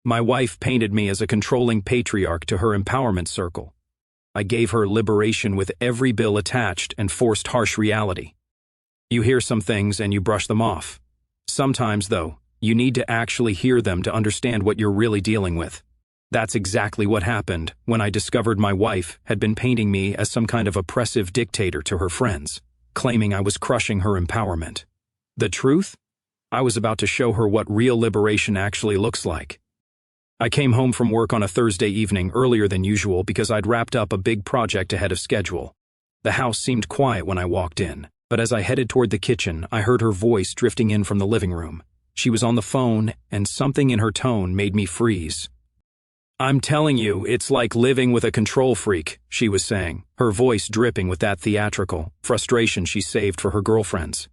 My wife painted me as a controlling patriarch to her empowerment circle. I gave her liberation with every bill attached and forced harsh reality. You hear some things and you brush them off. Sometimes, though, you need to actually hear them to understand what you're really dealing with. That's exactly what happened when I discovered my wife had been painting me as some kind of oppressive dictator to her friends, claiming I was crushing her empowerment. The truth? I was about to show her what real liberation actually looks like. I came home from work on a Thursday evening earlier than usual because I'd wrapped up a big project ahead of schedule. The house seemed quiet when I walked in, but as I headed toward the kitchen, I heard her voice drifting in from the living room. She was on the phone, and something in her tone made me freeze. "I'm telling you, it's like living with a control freak," she was saying, her voice dripping with that theatrical frustration she saved for her girlfriends.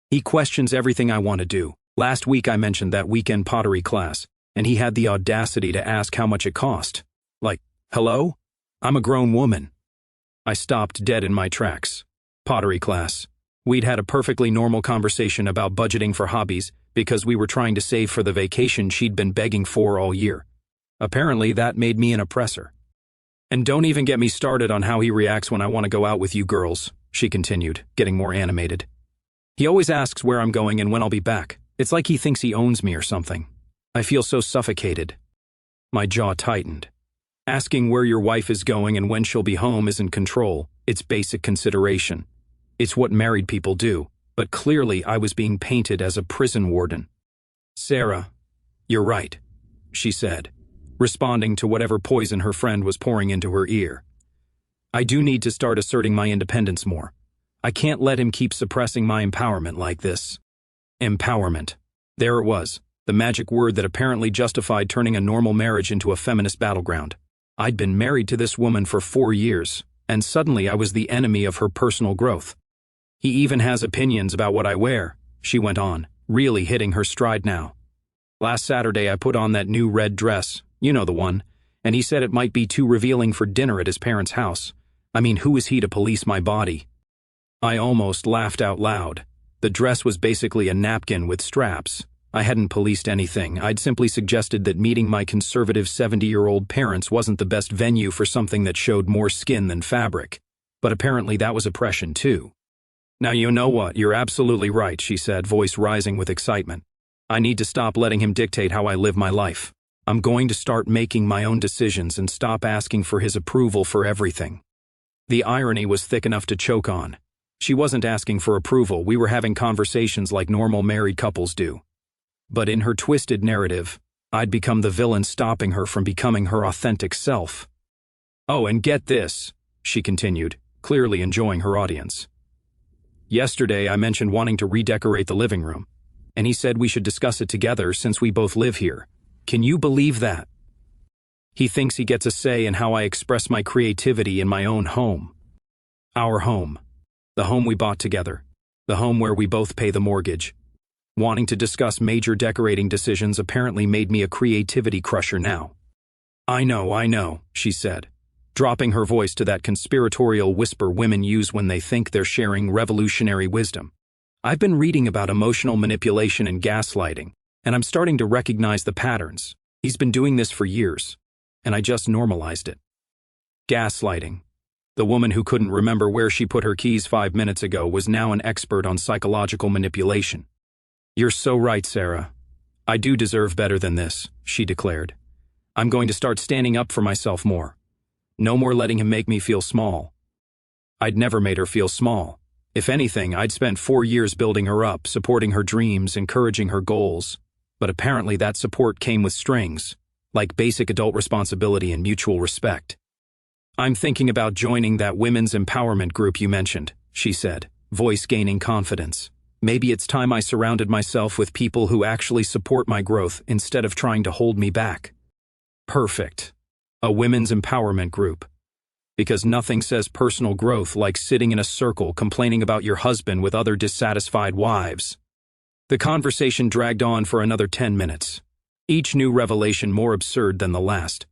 "He questions everything I want to do. Last week I mentioned that weekend pottery class, and he had the audacity to ask how much it cost. Like, hello? I'm a grown woman." I stopped dead in my tracks. Pottery class. We'd had a perfectly normal conversation about budgeting for hobbies because we were trying to save for the vacation she'd been begging for all year. Apparently that made me an oppressor. "And don't even get me started on how he reacts when I want to go out with you girls," she continued, getting more animated. "He always asks where I'm going and when I'll be back. It's like he thinks he owns me or something. I feel so suffocated." My jaw tightened. Asking where your wife is going and when she'll be home isn't control, it's basic consideration. It's what married people do, but clearly I was being painted as a prison warden. "Sarah, you're right," she said, responding to whatever poison her friend was pouring into her ear. "I do need to start asserting my independence more. I can't let him keep suppressing my empowerment like this." Empowerment. There it was, the magic word that apparently justified turning a normal marriage into a feminist battleground. I'd been married to this woman for 4 years, and suddenly I was the enemy of her personal growth. "He even has opinions about what I wear," she went on, really hitting her stride now. "Last Saturday I put on that new red dress, you know the one, and he said it might be too revealing for dinner at his parents' house. I mean, who is he to police my body?" I almost laughed out loud. The dress was basically a napkin with straps. I hadn't policed anything. I'd simply suggested that meeting my conservative 70-year-old parents wasn't the best venue for something that showed more skin than fabric. But apparently that was oppression too. "Now you know what, you're absolutely right," she said, voice rising with excitement. "I need to stop letting him dictate how I live my life. I'm going to start making my own decisions and stop asking for his approval for everything." The irony was thick enough to choke on. She wasn't asking for approval, we were having conversations like normal married couples do. But in her twisted narrative, I'd become the villain stopping her from becoming her authentic self. "Oh, and get this," she continued, clearly enjoying her audience. "Yesterday I mentioned wanting to redecorate the living room, and he said we should discuss it together since we both live here. Can you believe that? He thinks he gets a say in how I express my creativity in my own home. Our home. The home we bought together. The home where we both pay the mortgage. Wanting to discuss major decorating decisions apparently made me a creativity crusher now." I know, she said, dropping her voice to that conspiratorial whisper women use when they think they're sharing revolutionary wisdom. "I've been reading about emotional manipulation and gaslighting, and I'm starting to recognize the patterns. He's been doing this for years, and I just normalized it." Gaslighting. The woman who couldn't remember where she put her keys 5 minutes ago was now an expert on psychological manipulation. "You're so right, Sarah. I do deserve better than this," she declared. "I'm going to start standing up for myself more. No more letting him make me feel small." I'd never made her feel small. If anything, I'd spent 4 years building her up, supporting her dreams, encouraging her goals. But apparently that support came with strings, like basic adult responsibility and mutual respect. "I'm thinking about joining that women's empowerment group you mentioned," she said, voice gaining confidence. "Maybe it's time I surrounded myself with people who actually support my growth instead of trying to hold me back." Perfect. A women's empowerment group. Because nothing says personal growth like sitting in a circle complaining about your husband with other dissatisfied wives. The conversation dragged on for another 10 minutes, each new revelation more absurd than the last.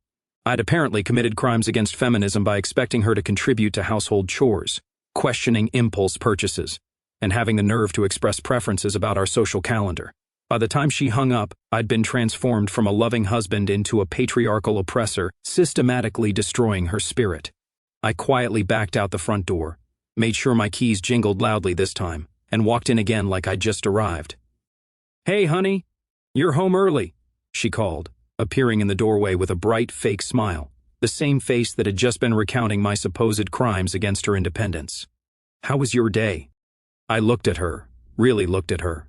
I'd apparently committed crimes against feminism by expecting her to contribute to household chores, questioning impulse purchases, and having the nerve to express preferences about our social calendar. By the time she hung up, I'd been transformed from a loving husband into a patriarchal oppressor, systematically destroying her spirit. I quietly backed out the front door, made sure my keys jingled loudly this time, and walked in again like I'd just arrived. "Hey, honey, you're home early," she called, appearing in the doorway with a bright, fake smile, the same face that had just been recounting my supposed crimes against her independence. "How was your day?" I looked at her, really looked at her,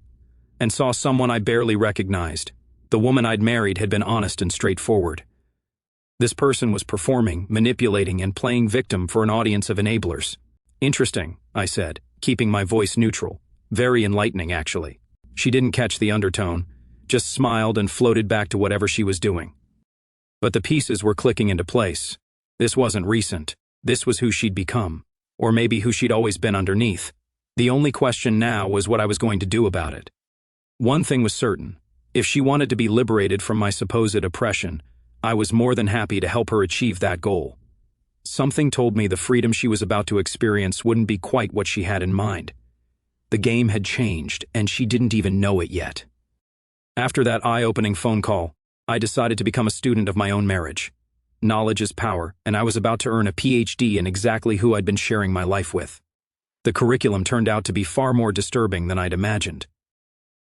and saw someone I barely recognized. The woman I'd married had been honest and straightforward. This person was performing, manipulating, and playing victim for an audience of enablers. "Interesting," I said, keeping my voice neutral. "Very enlightening, actually." She didn't catch the undertone, just smiled and floated back to whatever she was doing. But the pieces were clicking into place. This wasn't recent. This was who she'd become, or maybe who she'd always been underneath. The only question now was what I was going to do about it. One thing was certain. If she wanted to be liberated from my supposed oppression, I was more than happy to help her achieve that goal. Something told me the freedom she was about to experience wouldn't be quite what she had in mind. The game had changed, and she didn't even know it yet. After that eye-opening phone call, I decided to become a student of my own marriage. Knowledge is power, and I was about to earn a PhD in exactly who I'd been sharing my life with. The curriculum turned out to be far more disturbing than I'd imagined.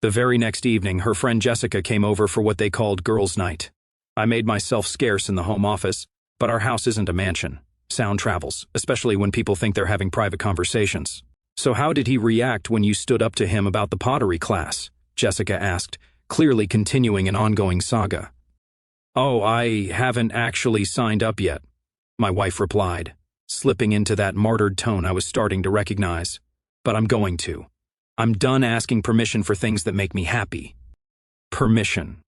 The very next evening, her friend Jessica came over for what they called girls' night. I made myself scarce in the home office, but our house isn't a mansion. Sound travels, especially when people think they're having private conversations. "So how did he react when you stood up to him about the pottery class?" Jessica asked, clearly continuing an ongoing saga. "Oh, I haven't actually signed up yet," my wife replied, slipping into that martyred tone I was starting to recognize. "But I'm going to. I'm done asking permission for things that make me happy." Permission.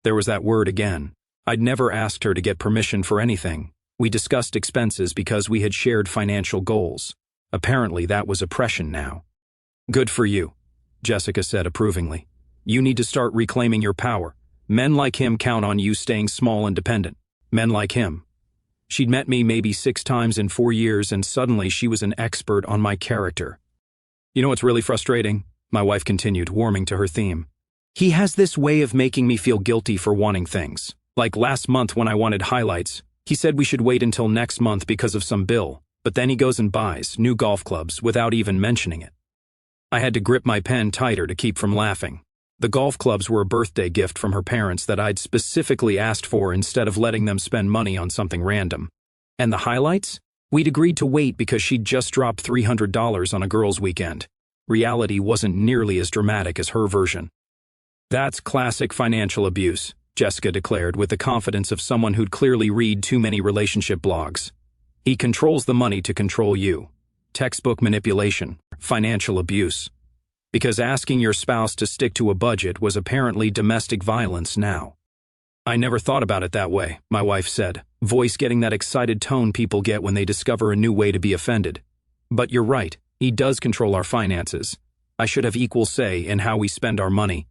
There was that word again. I'd never asked her to get permission for anything. We discussed expenses because we had shared financial goals. Apparently that was oppression now. "Good for you," Jessica said approvingly. "You need to start reclaiming your power. Men like him count on you staying small and dependent. Men like him." She'd met me maybe 6 times in 4 years, and suddenly she was an expert on my character. "You know what's really frustrating?" my wife continued, warming to her theme. "He has this way of making me feel guilty for wanting things. Like last month when I wanted highlights, he said we should wait until next month because of some bill, but then he goes and buys new golf clubs without even mentioning it." I had to grip my pen tighter to keep from laughing. The golf clubs were a birthday gift from her parents that I'd specifically asked for instead of letting them spend money on something random. And the highlights? We'd agreed to wait because she'd just dropped $300 on a girls' weekend. Reality wasn't nearly as dramatic as her version. "That's classic financial abuse," Jessica declared with the confidence of someone who'd clearly read too many relationship blogs. "He controls the money to control you. Textbook manipulation, financial abuse. Because asking your spouse to stick to a budget was apparently domestic violence now." "I never thought about it that way," my wife said, voice getting that excited tone people get when they discover a new way to be offended. "But you're right, he does control our finances. I should have equal say in how we spend our money."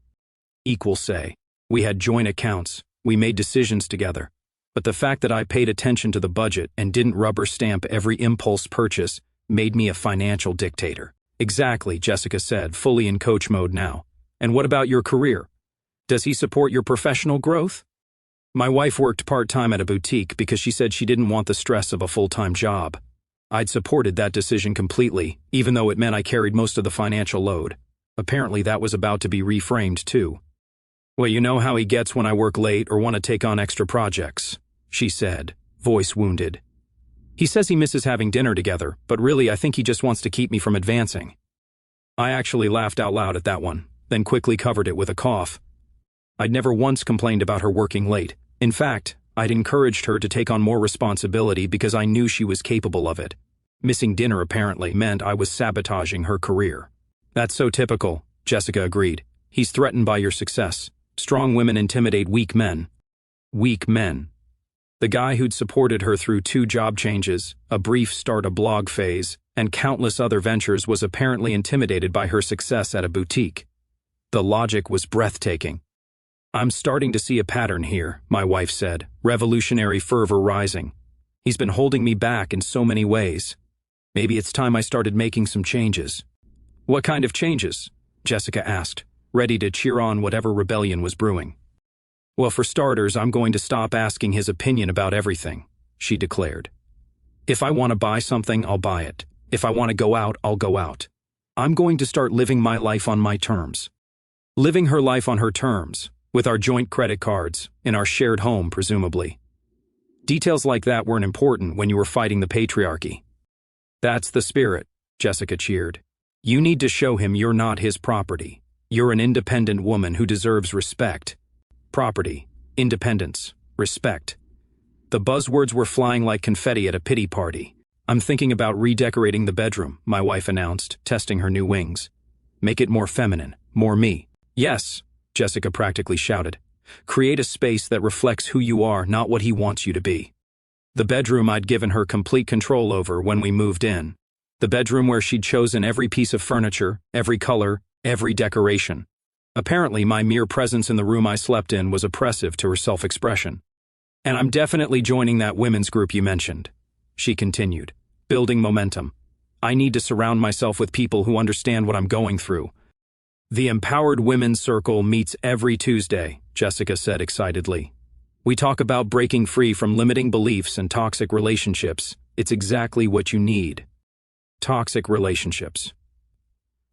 Equal say. We had joint accounts, we made decisions together. But the fact that I paid attention to the budget and didn't rubber stamp every impulse purchase made me a financial dictator. "Exactly," Jessica said, fully in coach mode now. "And what about your career? Does he support your professional growth?" My wife worked part-time at a boutique because she said she didn't want the stress of a full-time job. I'd supported that decision completely, even though it meant I carried most of the financial load. Apparently that was about to be reframed too. "Well, you know how he gets when I work late or want to take on extra projects," she said, voice wounded. "He says he misses having dinner together, but really I think he just wants to keep me from advancing." I actually laughed out loud at that one, then quickly covered it with a cough. I'd never once complained about her working late. In fact, I'd encouraged her to take on more responsibility because I knew she was capable of it. Missing dinner apparently meant I was sabotaging her career. "That's so typical," Jessica agreed. "He's threatened by your success. Strong women intimidate weak men." Weak men. The guy who'd supported her through 2 job changes, a brief start-a-blog phase, and countless other ventures was apparently intimidated by her success at a boutique. The logic was breathtaking. "I'm starting to see a pattern here," my wife said, revolutionary fervor rising. "He's been holding me back in so many ways. Maybe it's time I started making some changes." "What kind of changes?" Jessica asked, ready to cheer on whatever rebellion was brewing. "Well, for starters, I'm going to stop asking his opinion about everything," she declared. "If I want to buy something, I'll buy it. If I want to go out, I'll go out. I'm going to start living my life on my terms." Living her life on her terms, with our joint credit cards, in our shared home, presumably. Details like that weren't important when you were fighting the patriarchy. "That's the spirit," Jessica cheered. "You need to show him you're not his property. You're an independent woman who deserves respect." Property, independence, respect. The buzzwords were flying like confetti at a pity party. "I'm thinking about redecorating the bedroom," my wife announced, testing her new wings. "Make it more feminine, more me." "Yes," Jessica practically shouted. "Create a space that reflects who you are, not what he wants you to be." The bedroom I'd given her complete control over when we moved in. The bedroom where she'd chosen every piece of furniture, every color, every decoration. Apparently, my mere presence in the room I slept in was oppressive to her self-expression. "And I'm definitely joining that women's group you mentioned," she continued, building momentum. "I need to surround myself with people who understand what I'm going through." "The Empowered Women's Circle meets every Tuesday," Jessica said excitedly. "We talk about breaking free from limiting beliefs and toxic relationships. It's exactly what you need." Toxic relationships.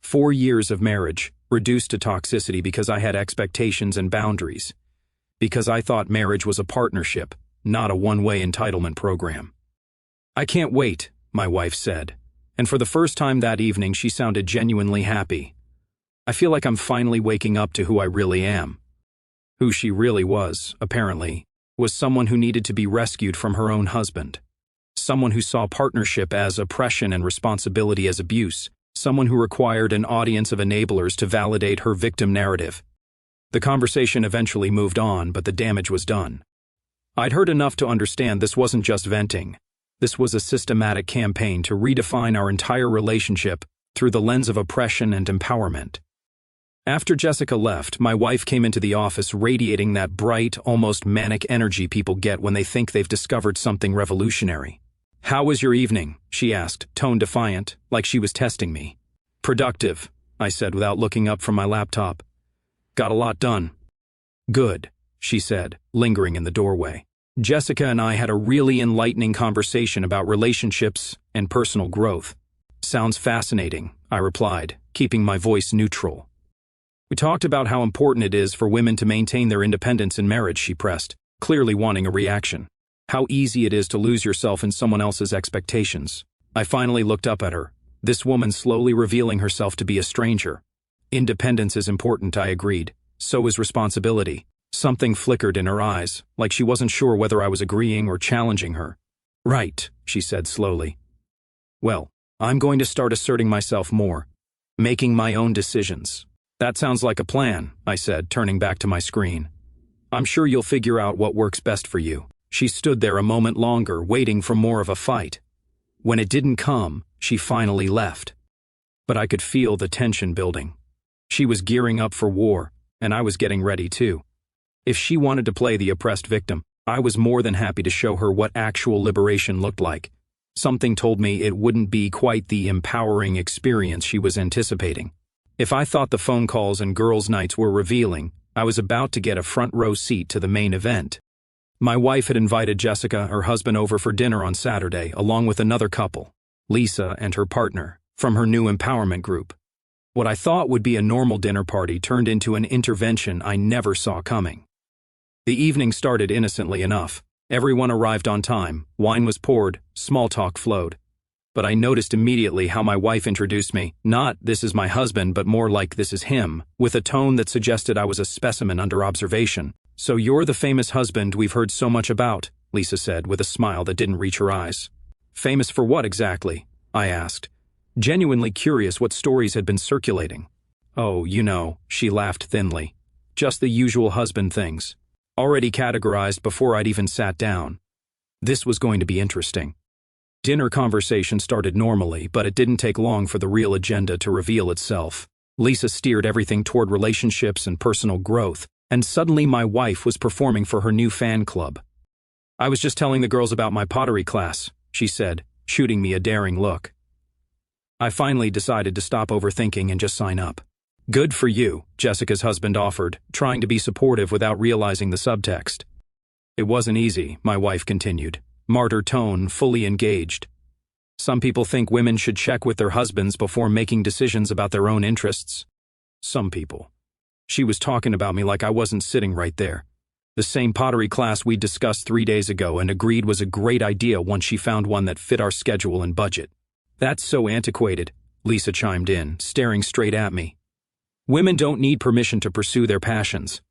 4 years of marriage, reduced to toxicity because I had expectations and boundaries. Because I thought marriage was a partnership, not a one-way entitlement program. "I can't wait," my wife said. And for the first time that evening, she sounded genuinely happy. I feel like I'm finally waking up to who I really am. Who she really was, apparently, was someone who needed to be rescued from her own husband. Someone who saw partnership as oppression and responsibility as abuse. Someone who required an audience of enablers to validate her victim narrative. The conversation eventually moved on, but the damage was done. I'd heard enough to understand this wasn't just venting. This was a systematic campaign to redefine our entire relationship through the lens of oppression and empowerment. After Jessica left, my wife came into the office radiating that bright, almost manic energy people get when they think they've discovered something revolutionary. "How was your evening?" she asked, tone defiant, like she was testing me. "Productive," I said without looking up from my laptop. "Got a lot done." "Good," she said, lingering in the doorway. Jessica and I had a really enlightening conversation about relationships and personal growth. "Sounds fascinating," I replied, keeping my voice neutral. "We talked about how important it is for women to maintain their independence in marriage," she pressed, clearly wanting a reaction. "How easy it is to lose yourself in someone else's expectations." I finally looked up at her, this woman slowly revealing herself to be a stranger. "Independence is important," I agreed. "So is responsibility." Something flickered in her eyes, like she wasn't sure whether I was agreeing or challenging her. "Right," she said slowly. "Well, I'm going to start asserting myself more, making my own decisions." "That sounds like a plan," I said, turning back to my screen. "I'm sure you'll figure out what works best for you." She stood there a moment longer, waiting for more of a fight. When it didn't come, she finally left. But I could feel the tension building. She was gearing up for war, and I was getting ready too. If she wanted to play the oppressed victim, I was more than happy to show her what actual liberation looked like. Something told me it wouldn't be quite the empowering experience she was anticipating. If I thought the phone calls and girls' nights were revealing, I was about to get a front-row seat to the main event. My wife had invited Jessica, her husband, over for dinner on Saturday, along with another couple, Lisa and her partner, from her new empowerment group. What I thought would be a normal dinner party turned into an intervention I never saw coming. The evening started innocently enough. Everyone arrived on time, wine was poured, small talk flowed. But I noticed immediately how my wife introduced me, not "this is my husband," but more like "this is him," with a tone that suggested I was a specimen under observation. "So you're the famous husband we've heard so much about," Lisa said with a smile that didn't reach her eyes. "Famous for what exactly?" I asked, genuinely curious what stories had been circulating. "Oh, you know," she laughed thinly. "Just the usual husband things. Already categorized before I'd even sat down." This was going to be interesting. Dinner conversation started normally, but it didn't take long for the real agenda to reveal itself. Lisa steered everything toward relationships and personal growth, and suddenly my wife was performing for her new fan club. "I was just telling the girls about my pottery class," she said, shooting me a daring look. I finally decided to stop overthinking and just sign up. Good for you, Jessica's husband offered, trying to be supportive without realizing the subtext. It wasn't easy, my wife continued, martyr tone fully engaged. Some people think women should check with their husbands before making decisions about their own interests. Some people. She was talking about me like I wasn't sitting right there. The same pottery class we discussed 3 days ago and agreed was a great idea once she found one that fit our schedule and budget. That's so antiquated, Lisa chimed in, staring straight at me. Women don't need permission to pursue their passions.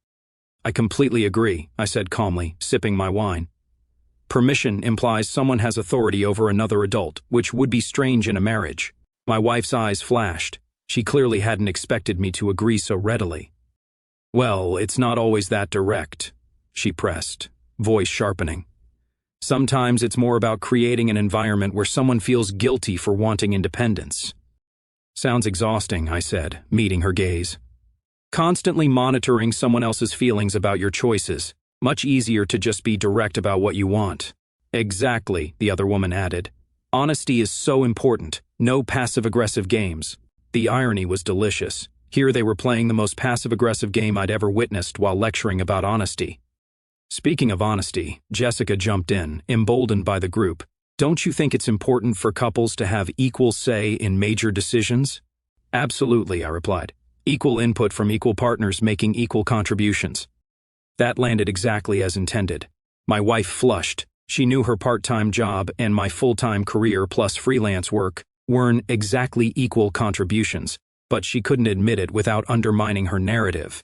I completely agree, I said calmly, sipping my wine. Permission implies someone has authority over another adult, which would be strange in a marriage. My wife's eyes flashed. She clearly hadn't expected me to agree so readily. Well, it's not always that direct, she pressed, voice sharpening. Sometimes it's more about creating an environment where someone feels guilty for wanting independence. Sounds exhausting, I said, meeting her gaze. Constantly monitoring someone else's feelings about your choices. Much easier to just be direct about what you want. Exactly, the other woman added. Honesty is so important. No passive-aggressive games. The irony was delicious. Here they were playing the most passive-aggressive game I'd ever witnessed while lecturing about honesty. Speaking of honesty, Jessica jumped in, emboldened by the group. Don't you think it's important for couples to have equal say in major decisions? Absolutely, I replied. Equal input from equal partners making equal contributions. That landed exactly as intended. My wife flushed. She knew her part-time job and my full-time career plus freelance work weren't exactly equal contributions, but she couldn't admit it without undermining her narrative.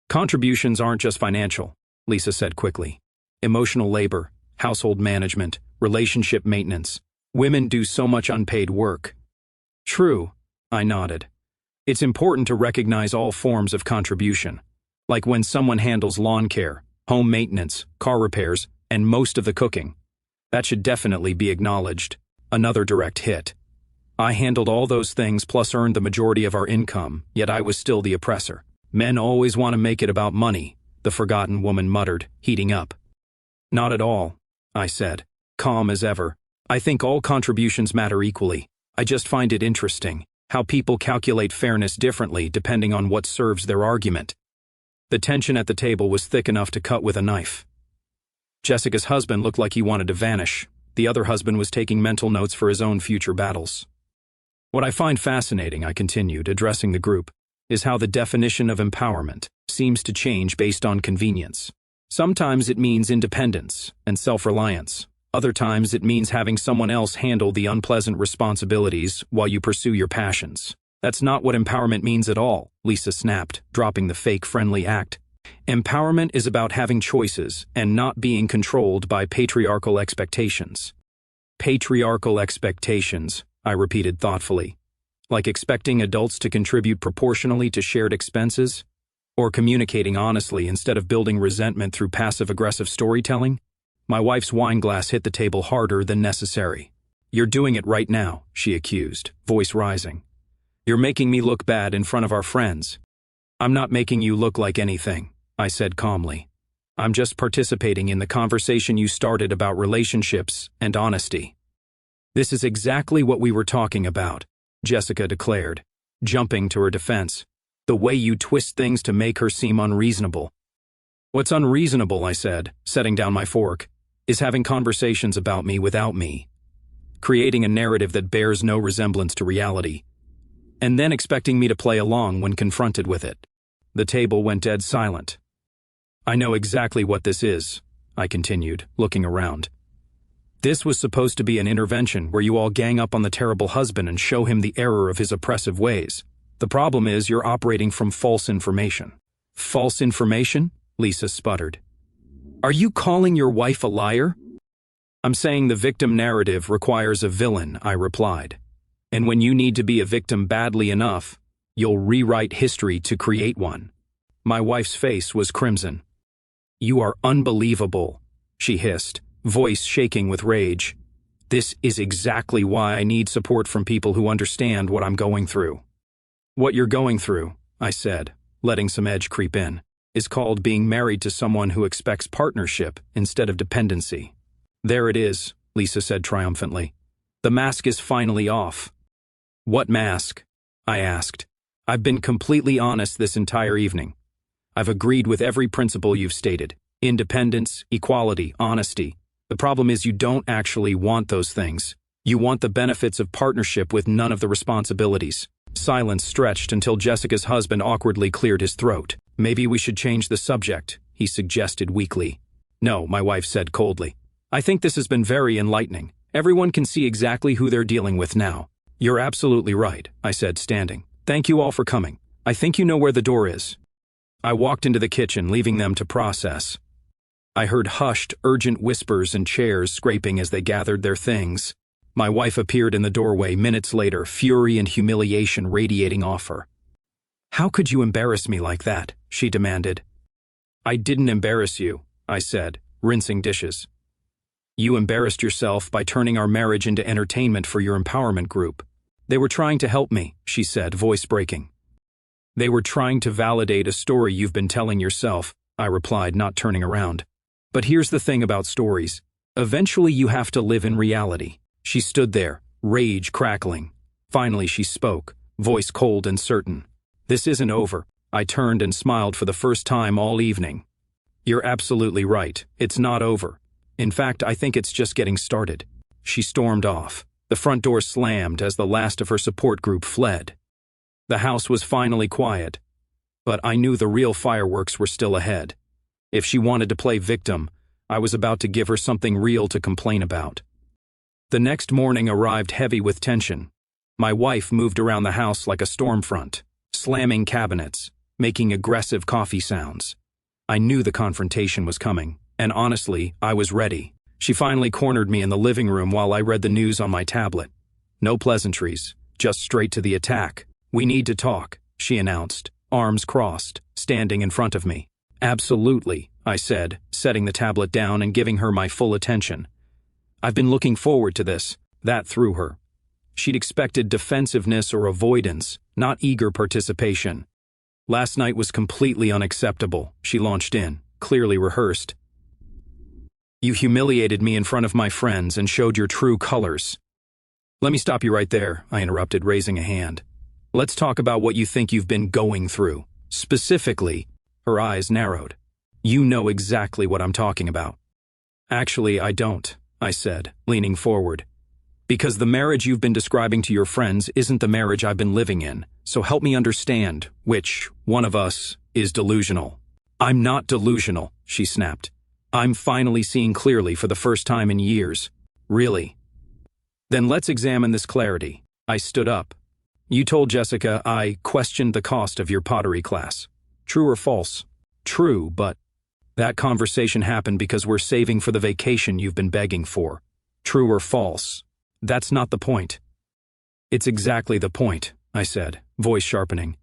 Contributions aren't just financial, Lisa said quickly. Emotional labor, household management, relationship maintenance. Women do so much unpaid work. True, I nodded. It's important to recognize all forms of contribution. Like when someone handles lawn care, home maintenance, car repairs, and most of the cooking. That should definitely be acknowledged. Another direct hit. I handled all those things plus earned the majority of our income, yet I was still the oppressor. Men always want to make it about money, the forgotten woman muttered, heating up. Not at all, I said, calm as ever. I think all contributions matter equally. I just find it interesting how people calculate fairness differently depending on what serves their argument. The tension at the table was thick enough to cut with a knife. Jessica's husband looked like he wanted to vanish. The other husband was taking mental notes for his own future battles. What I find fascinating, I continued, addressing the group, is how the definition of empowerment seems to change based on convenience. Sometimes it means independence and self-reliance. Other times it means having someone else handle the unpleasant responsibilities while you pursue your passions. That's not what empowerment means at all, Lisa snapped, dropping the fake friendly act. Empowerment is about having choices and not being controlled by patriarchal expectations. Patriarchal expectations, I repeated thoughtfully. Like expecting adults to contribute proportionally to shared expenses? Or communicating honestly instead of building resentment through passive-aggressive storytelling? My wife's wine glass hit the table harder than necessary. You're doing it right now, she accused, voice rising. You're making me look bad in front of our friends. I'm not making you look like anything, I said calmly. I'm just participating in the conversation you started about relationships and honesty. This is exactly what we were talking about, Jessica declared, jumping to her defense. The way you twist things to make her seem unreasonable. What's unreasonable, I said, setting down my fork, is having conversations about me without me. Creating a narrative that bears no resemblance to reality. And then expecting me to play along when confronted with it. The table went dead silent. I know exactly what this is, I continued, looking around. This was supposed to be an intervention where you all gang up on the terrible husband and show him the error of his oppressive ways. The problem is you're operating from false information. False information? Lisa sputtered. Are you calling your wife a liar? I'm saying the victim narrative requires a villain, I replied. And when you need to be a victim badly enough, you'll rewrite history to create one. My wife's face was crimson. You are unbelievable, she hissed, voice shaking with rage. This is exactly why I need support from people who understand what I'm going through. What you're going through, I said, letting some edge creep in, is called being married to someone who expects partnership instead of dependency. There it is, Lisa said triumphantly. The mask is finally off. What mask? I asked. I've been completely honest this entire evening. I've agreed with every principle you've stated. Independence, equality, honesty. The problem is you don't actually want those things. You want the benefits of partnership with none of the responsibilities. Silence stretched until Jessica's husband awkwardly cleared his throat. Maybe we should change the subject, he suggested weakly. No, my wife said coldly. I think this has been very enlightening. Everyone can see exactly who they're dealing with now. You're absolutely right, I said, standing. Thank you all for coming. I think you know where the door is. I walked into the kitchen, leaving them to process. I heard hushed, urgent whispers and chairs scraping as they gathered their things. My wife appeared in the doorway minutes later, fury and humiliation radiating off her. How could you embarrass me like that? She demanded. I didn't embarrass you, I said, rinsing dishes. You embarrassed yourself by turning our marriage into entertainment for your empowerment group. They were trying to help me, she said, voice breaking. They were trying to validate a story you've been telling yourself, I replied, not turning around. But here's the thing about stories. Eventually you have to live in reality. She stood there, rage crackling. Finally she spoke, voice cold and certain. This isn't over. I turned and smiled for the first time all evening. You're absolutely right. It's not over. In fact, I think it's just getting started. She stormed off. The front door slammed as the last of her support group fled. The house was finally quiet, but I knew the real fireworks were still ahead. If she wanted to play victim, I was about to give her something real to complain about. The next morning arrived heavy with tension. My wife moved around the house like a storm front, slamming cabinets, making aggressive coffee sounds. I knew the confrontation was coming, and honestly, I was ready. She finally cornered me in the living room while I read the news on my tablet. No pleasantries, just straight to the attack. We need to talk, she announced, arms crossed, standing in front of me. Absolutely, I said, setting the tablet down and giving her my full attention. I've been looking forward to this. That threw her. She'd expected defensiveness or avoidance, not eager participation. Last night was completely unacceptable, she launched in, clearly rehearsed. You humiliated me in front of my friends and showed your true colors. Let me stop you right there, I interrupted, raising a hand. Let's talk about what you think you've been going through. Specifically, her eyes narrowed. You know exactly what I'm talking about. Actually, I don't, I said, leaning forward. Because the marriage you've been describing to your friends isn't the marriage I've been living in, so help me understand which one of us is delusional. I'm not delusional, she snapped. I'm finally seeing clearly for the first time in years. Really? Then let's examine this clarity. I stood up. You told Jessica I questioned the cost of your pottery class. True or false? True, but that conversation happened because we're saving for the vacation you've been begging for. True or false? That's not the point. It's exactly the point, I said, voice sharpening.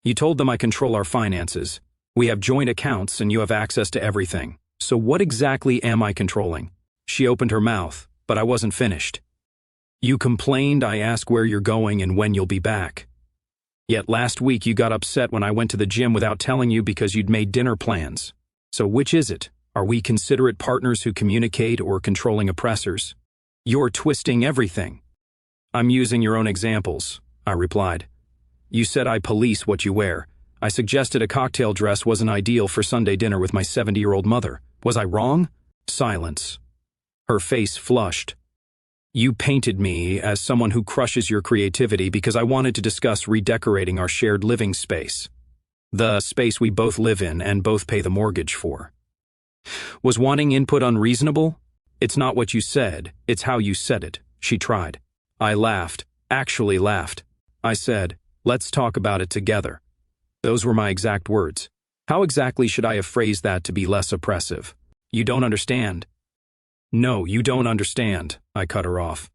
You told them I control our finances. We have joint accounts and you have access to everything. So what exactly am I controlling? She opened her mouth, but I wasn't finished. You complained I ask where you're going and when you'll be back. Yet last week you got upset when I went to the gym without telling you because you'd made dinner plans. So which is it? Are we considerate partners who communicate or controlling oppressors? You're twisting everything. I'm using your own examples, I replied. You said I police what you wear. I suggested a cocktail dress wasn't ideal for Sunday dinner with my 70-year-old mother. Was I wrong? Silence. Her face flushed. You painted me as someone who crushes your creativity because I wanted to discuss redecorating our shared living space. The space we both live in and both pay the mortgage for. Was wanting input unreasonable? It's not what you said, it's how you said it, she tried. I laughed, actually laughed. I said, let's talk about it together. Those were my exact words. How exactly should I have phrased that to be less oppressive? You don't understand. No, you don't understand, I cut her off.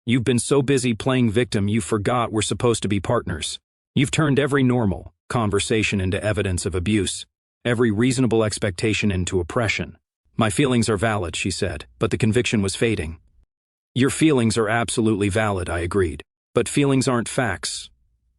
You've been so busy playing victim you forgot we're supposed to be partners. You've turned every normal conversation into evidence of abuse, every reasonable expectation into oppression. My feelings are valid, she said, but the conviction was fading. Your feelings are absolutely valid, I agreed, but feelings aren't facts.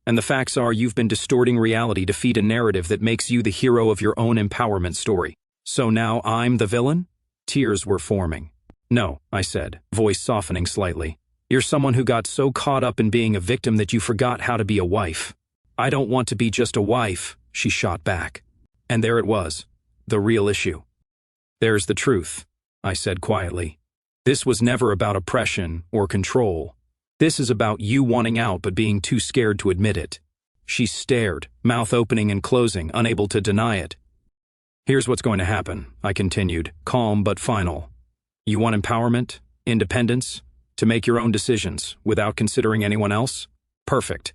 And the facts are you've been distorting reality to feed a narrative that makes you the hero of your own empowerment story. So now I'm the villain? Tears were forming. No, I said, voice softening slightly. You're someone who got so caught up in being a victim that you forgot how to be a wife. I don't want to be just a wife, she shot back. And there it was, the real issue. There's the truth, I said quietly. This was never about oppression or control. This is about you wanting out but being too scared to admit it. She stared, mouth opening and closing, unable to deny it. Here's what's going to happen, I continued, calm but final. You want empowerment, independence, to make your own decisions without considering anyone else? Perfect.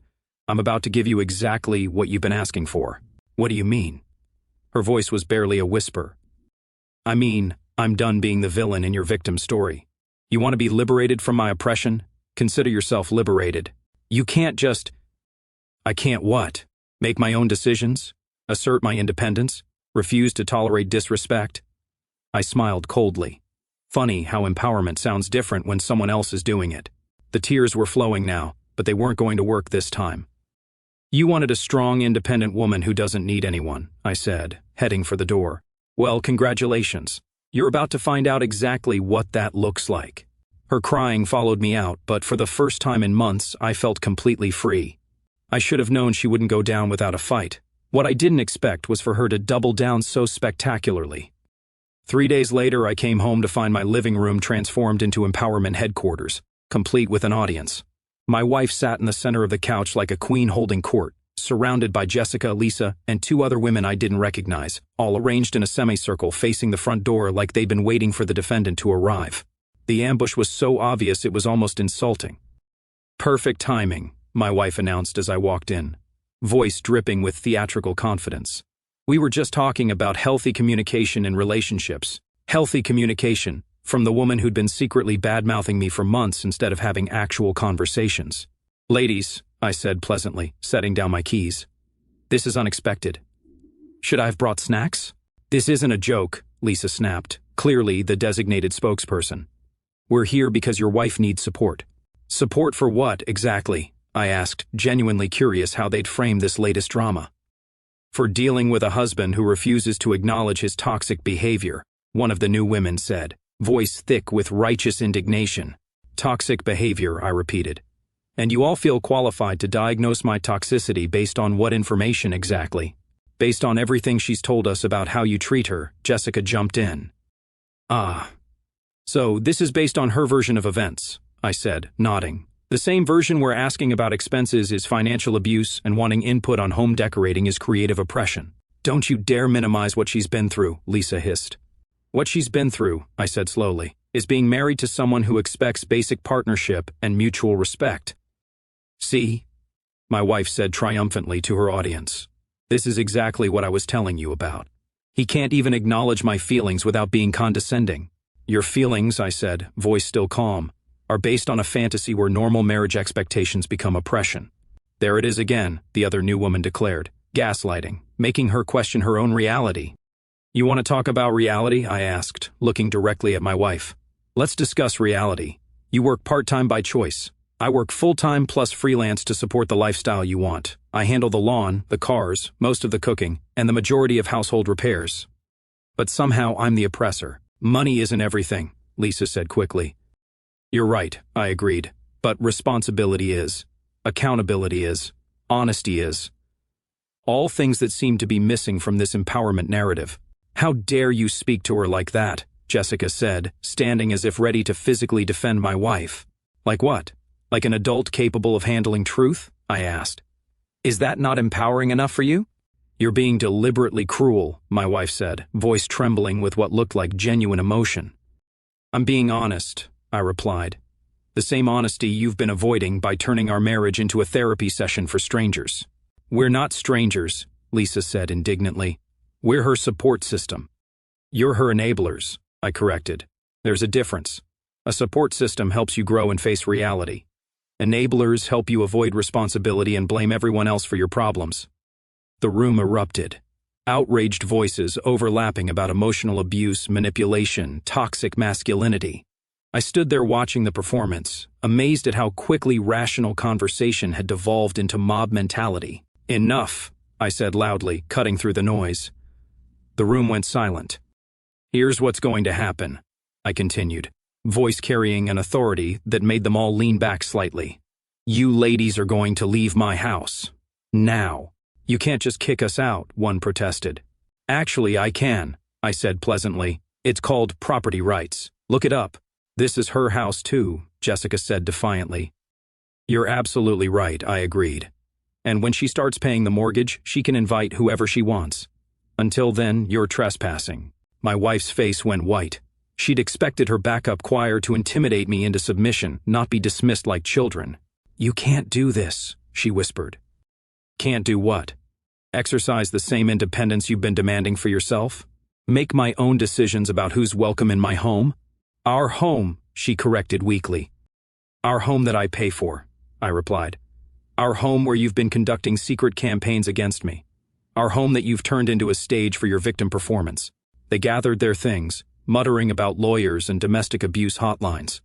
I'm about to give you exactly what you've been asking for. What do you mean? Her voice was barely a whisper. I mean, I'm done being the villain in your victim story. You want to be liberated from my oppression? Consider yourself liberated. You can't just... I can't what? Make my own decisions? Assert my independence? Refuse to tolerate disrespect? I smiled coldly. Funny how empowerment sounds different when someone else is doing it. The tears were flowing now, but they weren't going to work this time. You wanted a strong, independent woman who doesn't need anyone, I said, heading for the door. Well, congratulations. You're about to find out exactly what that looks like. Her crying followed me out, but for the first time in months, I felt completely free. I should have known she wouldn't go down without a fight. What I didn't expect was for her to double down so spectacularly. 3 days later, I came home to find my living room transformed into empowerment headquarters, complete with an audience. My wife sat in the center of the couch like a queen holding court, surrounded by Jessica, Lisa, and 2 other women I didn't recognize, all arranged in a semicircle facing the front door like they'd been waiting for the defendant to arrive. The ambush was so obvious it was almost insulting. Perfect timing, my wife announced as I walked in, voice dripping with theatrical confidence. We were just talking about healthy communication in relationships. Healthy communication, from the woman who'd been secretly bad-mouthing me for months instead of having actual conversations. Ladies, I said pleasantly, setting down my keys. This is unexpected. Should I have brought snacks? This isn't a joke, Lisa snapped, clearly the designated spokesperson. We're here because your wife needs support. Support for what, exactly? I asked, genuinely curious how they'd frame this latest drama. For dealing with a husband who refuses to acknowledge his toxic behavior, one of the new women said, voice thick with righteous indignation. Toxic behavior, I repeated. And you all feel qualified to diagnose my toxicity based on what information exactly? Based on everything she's told us about how you treat her, Jessica jumped in. Ah. So this is based on her version of events, I said, nodding. The same version we're asking about expenses is financial abuse and wanting input on home decorating is creative oppression. Don't you dare minimize what she's been through, Lisa hissed. What she's been through, I said slowly, is being married to someone who expects basic partnership and mutual respect. See? My wife said triumphantly to her audience. This is exactly what I was telling you about. He can't even acknowledge my feelings without being condescending. Your feelings, I said, voice still calm, are based on a fantasy where normal marriage expectations become oppression. There it is again, the other new woman declared, gaslighting, making her question her own reality. You want to talk about reality? I asked, looking directly at my wife. Let's discuss reality. You work part-time by choice. I work full-time plus freelance to support the lifestyle you want. I handle the lawn, the cars, most of the cooking, and the majority of household repairs. But somehow I'm the oppressor. Money isn't everything, Lisa said quickly. You're right, I agreed. But responsibility is. Accountability is. Honesty is. All things that seem to be missing from this empowerment narrative. How dare you speak to her like that, Jessica said, standing as if ready to physically defend my wife. Like what? Like an adult capable of handling truth? I asked. Is that not empowering enough for you? You're being deliberately cruel, my wife said, voice trembling with what looked like genuine emotion. I'm being honest, I replied. The same honesty you've been avoiding by turning our marriage into a therapy session for strangers. We're not strangers, Lisa said indignantly. We're her support system. You're her enablers, I corrected. There's a difference. A support system helps you grow and face reality. Enablers help you avoid responsibility and blame everyone else for your problems. The room erupted. Outraged voices overlapping about emotional abuse, manipulation, toxic masculinity. I stood there watching the performance, amazed at how quickly rational conversation had devolved into mob mentality. Enough, I said loudly, cutting through the noise. The room went silent. Here's what's going to happen, I continued, voice carrying an authority that made them all lean back slightly. You ladies are going to leave my house. Now. You can't just kick us out, one protested. Actually, I can, I said pleasantly. It's called property rights. Look it up. This is her house too, Jessica said defiantly. You're absolutely right, I agreed. And when she starts paying the mortgage, she can invite whoever she wants. Until then, you're trespassing. My wife's face went white. She'd expected her backup choir to intimidate me into submission, not be dismissed like children. You can't do this, she whispered. Can't do what? Exercise the same independence you've been demanding for yourself? Make my own decisions about who's welcome in my home? Our home, she corrected weakly. Our home that I pay for, I replied. Our home where you've been conducting secret campaigns against me. Our home that you've turned into a stage for your victim performance. They gathered their things, muttering about lawyers and domestic abuse hotlines.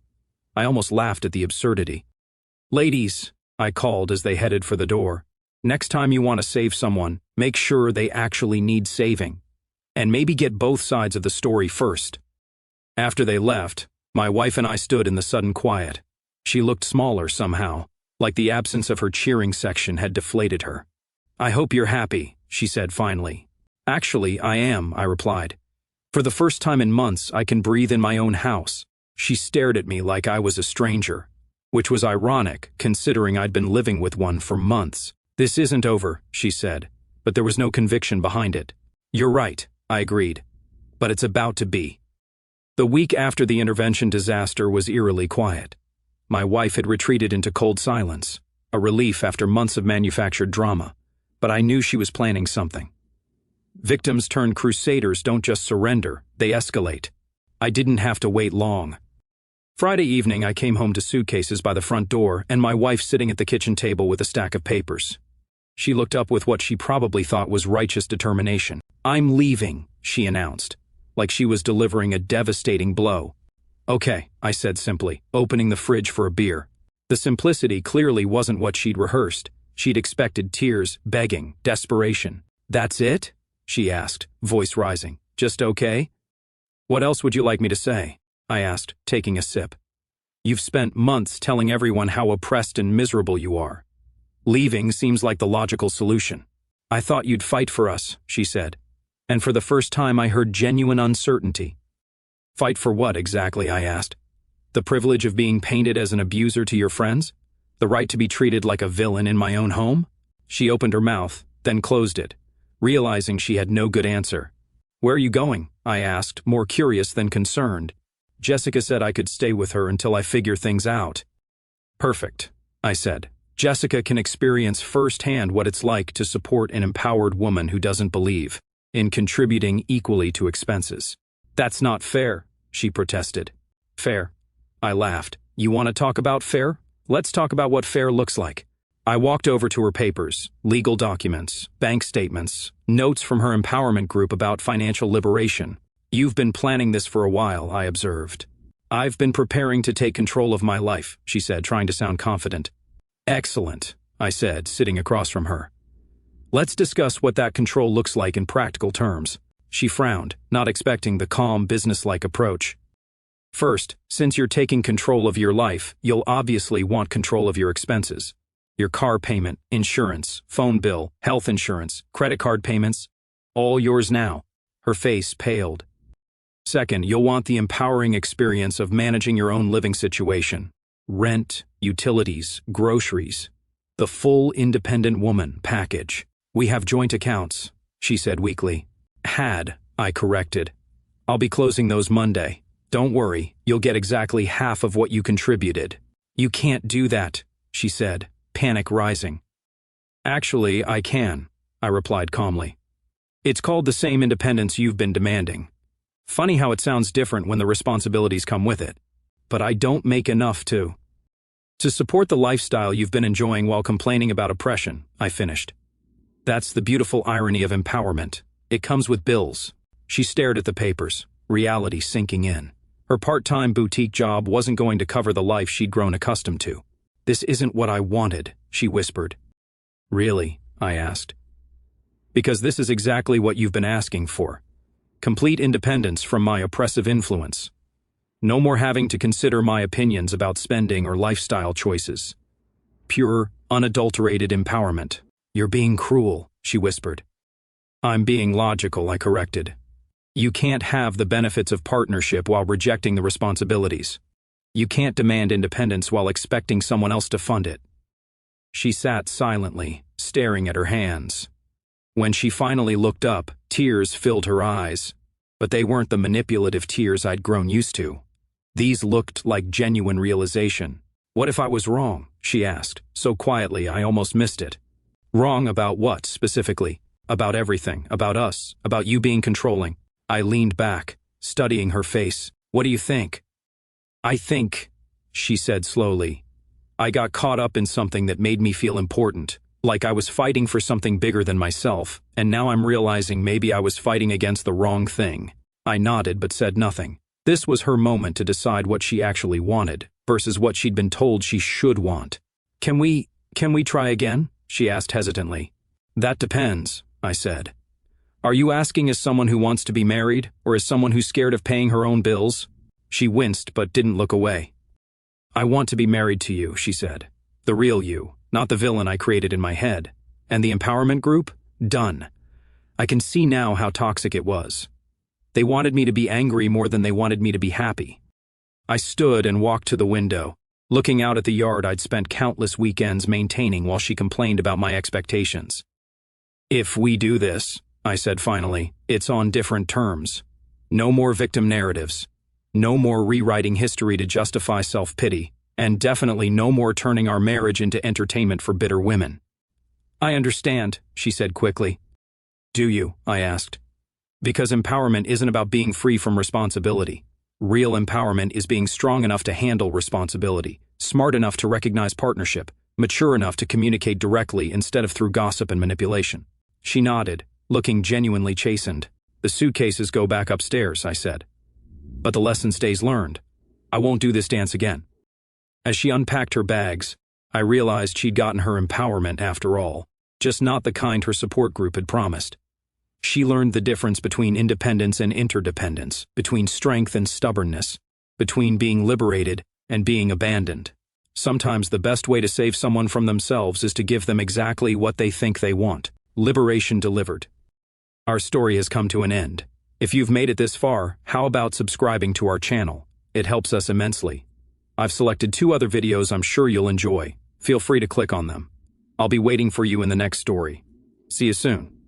I almost laughed at the absurdity. Ladies, I called as they headed for the door. Next time you want to save someone, make sure they actually need saving. And maybe get both sides of the story first. After they left, my wife and I stood in the sudden quiet. She looked smaller somehow, like the absence of her cheering section had deflated her. I hope you're happy, she said finally. Actually, I am, I replied. For the first time in months, I can breathe in my own house. She stared at me like I was a stranger, which was ironic, considering I'd been living with one for months. This isn't over, she said, but there was no conviction behind it. You're right, I agreed. But it's about to be. The week after the intervention disaster was eerily quiet. My wife had retreated into cold silence, a relief after months of manufactured drama, but I knew she was planning something. Victims turned crusaders don't just surrender, they escalate. I didn't have to wait long. Friday evening, I came home to suitcases by the front door and my wife sitting at the kitchen table with a stack of papers. She looked up with what she probably thought was righteous determination. I'm leaving, she announced, like she was delivering a devastating blow. Okay, I said simply, opening the fridge for a beer. The simplicity clearly wasn't what she'd rehearsed. She'd expected tears, begging, desperation. That's it? She asked, voice rising. Just okay? What else would you like me to say? I asked, taking a sip. You've spent months telling everyone how oppressed and miserable you are. Leaving seems like the logical solution. I thought you'd fight for us, she said. And for the first time I heard genuine uncertainty. Fight for what exactly, I asked. The privilege of being painted as an abuser to your friends? The right to be treated like a villain in my own home? She opened her mouth, then closed it, realizing she had no good answer. Where are you going? I asked, more curious than concerned. Jessica said I could stay with her until I figure things out. Perfect, I said. Jessica can experience firsthand what it's like to support an empowered woman who doesn't believe in contributing equally to expenses. That's not fair, she protested. Fair? I laughed. You want to talk about fair? Let's talk about what fair looks like. I walked over to her papers, legal documents, bank statements, notes from her empowerment group about financial liberation. You've been planning this for a while, I observed. I've been preparing to take control of my life, she said, trying to sound confident. Excellent, I said, sitting across from her. Let's discuss what that control looks like in practical terms. She frowned, not expecting the calm, businesslike approach. First, since you're taking control of your life, you'll obviously want control of your expenses. Your car payment, insurance, phone bill, health insurance, credit card payments, all yours now. Her face paled. Second, you'll want the empowering experience of managing your own living situation. Rent, utilities, groceries. The full independent woman package. We have joint accounts, she said weakly. Had, I corrected. I'll be closing those Monday. Don't worry, you'll get exactly half of what you contributed. You can't do that, she said, panic rising. Actually, I can, I replied calmly. It's called the same independence you've been demanding. Funny how it sounds different when the responsibilities come with it. But I don't make enough to support the lifestyle you've been enjoying while complaining about oppression, I finished. That's the beautiful irony of empowerment. It comes with bills. She stared at the papers, reality sinking in. Her part-time boutique job wasn't going to cover the life she'd grown accustomed to. This isn't what I wanted, she whispered. Really? I asked. Because this is exactly what you've been asking for. Complete independence from my oppressive influence. No more having to consider my opinions about spending or lifestyle choices. Pure, unadulterated empowerment. You're being cruel, she whispered. I'm being logical, I corrected. You can't have the benefits of partnership while rejecting the responsibilities. You can't demand independence while expecting someone else to fund it. She sat silently, staring at her hands. When she finally looked up, tears filled her eyes. But they weren't the manipulative tears I'd grown used to. These looked like genuine realization. What if I was wrong? She asked, so quietly I almost missed it. Wrong about what, specifically? About everything, about us, about you being controlling. I leaned back, studying her face. What do you think? I think, she said slowly, I got caught up in something that made me feel important, like I was fighting for something bigger than myself, and now I'm realizing maybe I was fighting against the wrong thing. I nodded but said nothing. This was her moment to decide what she actually wanted, versus what she'd been told she should want. Can we try again? She asked hesitantly. That depends, I said. Are you asking as someone who wants to be married, or as someone who's scared of paying her own bills? She winced but didn't look away. I want to be married to you, she said. The real you, not the villain I created in my head. And the empowerment group? Done. I can see now how toxic it was. They wanted me to be angry more than they wanted me to be happy. I stood and walked to the window, looking out at the yard I'd spent countless weekends maintaining while she complained about my expectations. If we do this, I said finally, it's on different terms. No more victim narratives. No more rewriting history to justify self-pity, and definitely no more turning our marriage into entertainment for bitter women. I understand, she said quickly. Do you? I asked. Because empowerment isn't about being free from responsibility. Real empowerment is being strong enough to handle responsibility, smart enough to recognize partnership, mature enough to communicate directly instead of through gossip and manipulation. She nodded, looking genuinely chastened. The suitcases go back upstairs, I said. But the lesson stays learned. I won't do this dance again. As she unpacked her bags, I realized she'd gotten her empowerment after all, just not the kind her support group had promised. She learned the difference between independence and interdependence, between strength and stubbornness, between being liberated and being abandoned. Sometimes the best way to save someone from themselves is to give them exactly what they think they want. Liberation delivered. Our story has come to an end. If you've made it this far, how about subscribing to our channel? It helps us immensely. I've selected 2 other videos I'm sure you'll enjoy. Feel free to click on them. I'll be waiting for you in the next story. See you soon.